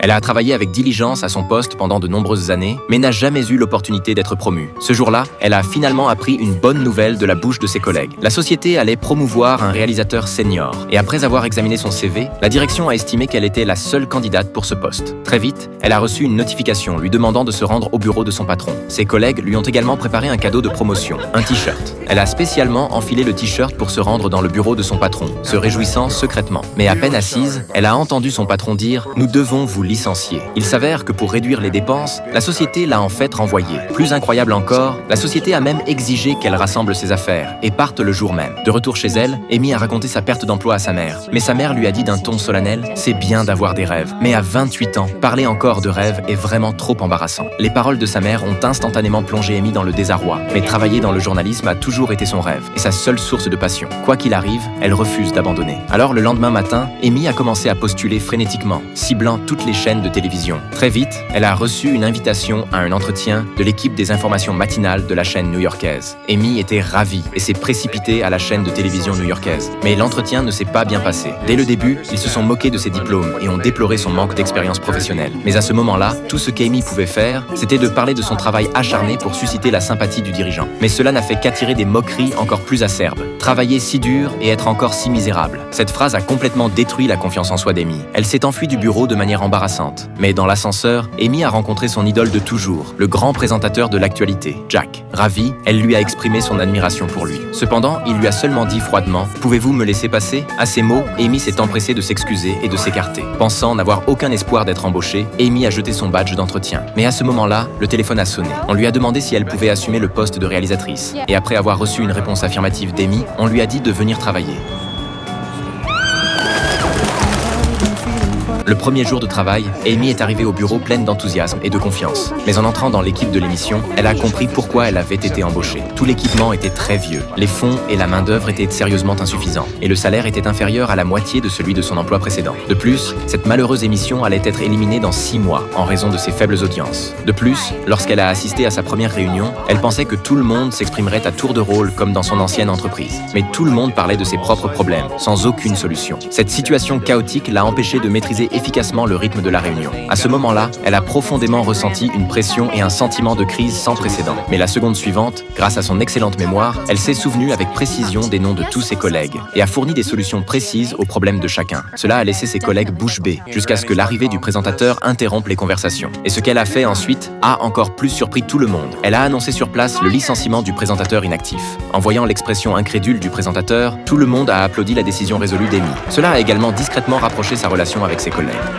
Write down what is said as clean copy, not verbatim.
Elle a travaillé avec diligence à son poste pendant de nombreuses années, mais n'a jamais eu l'opportunité d'être promue. Ce jour-là, elle a finalement appris une bonne nouvelle de la bouche de ses collègues. La société allait promouvoir un réalisateur senior, et après avoir examiné son CV, la direction a estimé qu'elle était la seule candidate pour ce poste. Très vite, elle a reçu une notification lui demandant de se rendre au bureau de son patron. Ses collègues lui ont également préparé un cadeau de promotion, un t-shirt. Elle a spécialement enfilé le t-shirt pour se rendre dans le bureau de son patron, se réjouissant secrètement. Mais à peine assise, elle a entendu son patron dire « Nous devons vous licencier ». Il s'avère que pour réduire les dépenses, la société l'a en fait renvoyée. Plus incroyable encore, la société a même exigé qu'elle rassemble ses affaires et parte le jour même. De retour chez elle, Amy a raconté sa perte d'emploi à sa mère. Mais sa mère lui a dit d'un ton solennel « C'est bien d'avoir des rêves, mais à 28 ans, parler encore de rêves est vraiment trop embarrassant ». Les paroles de sa mère ont instantanément plongé Amy dans le désarroi. Mais travailler dans le journalisme a toujours été son rêve et sa seule source de passion. Quoi qu'il arrive, elle refuse d'abandonner. Alors le lendemain matin, Amy a commencé à postuler frénétiquement, ciblant toutes les chaînes de télévision. Très vite, elle a reçu une invitation à un entretien de l'équipe des informations matinales de la chaîne new-yorkaise. Amy était ravie et s'est précipitée à la chaîne de télévision new-yorkaise. Mais l'entretien ne s'est pas bien passé. Dès le début, ils se sont moqués de ses diplômes et ont déploré son manque d'expérience professionnelle. Mais à ce moment-là, tout ce qu'Amy pouvait faire, c'était de parler de son travail acharné pour susciter la sympathie du dirigeant. Mais cela n'a fait qu'attirer des moqueries encore plus acerbes. Travailler si dur et être encore si misérable. Cette phrase a complètement détruit la confiance en soi d'Amy. Elle s'est enfuie du bureau de manière embarrassante. Mais dans l'ascenseur, Amy a rencontré son idole de toujours, le grand présentateur de l'actualité, Jack. Ravie, elle lui a exprimé son admiration pour lui. Cependant, il lui a seulement dit froidement « Pouvez-vous me laisser passer ?» À ces mots, Amy s'est empressée de s'excuser et de s'écarter. Pensant n'avoir aucun espoir d'être embauchée, Amy a jeté son badge d'entretien. Mais à ce moment-là, le téléphone a sonné. On lui a demandé si elle pouvait assumer le poste de réalisatrice. Et après avoir reçu une réponse affirmative d'Amy, on lui a dit de venir travailler. Le premier jour de travail, Amy est arrivée au bureau pleine d'enthousiasme et de confiance. Mais en entrant dans l'équipe de l'émission, elle a compris pourquoi elle avait été embauchée. Tout l'équipement était très vieux, les fonds et la main-d'œuvre étaient sérieusement insuffisants, et le salaire était inférieur à la moitié de celui de son emploi précédent. De plus, cette malheureuse émission allait être éliminée dans 6 mois en raison de ses faibles audiences. De plus, lorsqu'elle a assisté à sa première réunion, elle pensait que tout le monde s'exprimerait à tour de rôle comme dans son ancienne entreprise. Mais tout le monde parlait de ses propres problèmes, sans aucune solution. Cette situation chaotique l'a empêchée de maîtriser efficacement le rythme de la réunion. À ce moment-là, elle a profondément ressenti une pression et un sentiment de crise sans précédent. Mais la seconde suivante, grâce à son excellente mémoire, elle s'est souvenue avec précision des noms de tous ses collègues et a fourni des solutions précises aux problèmes de chacun. Cela a laissé ses collègues bouche bée, jusqu'à ce que l'arrivée du présentateur interrompe les conversations. Et ce qu'elle a fait ensuite a encore plus surpris tout le monde. Elle a annoncé sur place le licenciement du présentateur inactif. En voyant l'expression incrédule du présentateur, tout le monde a applaudi la décision résolue d'Amy. Cela a également discrètement rapproché sa relation avec ses collègues.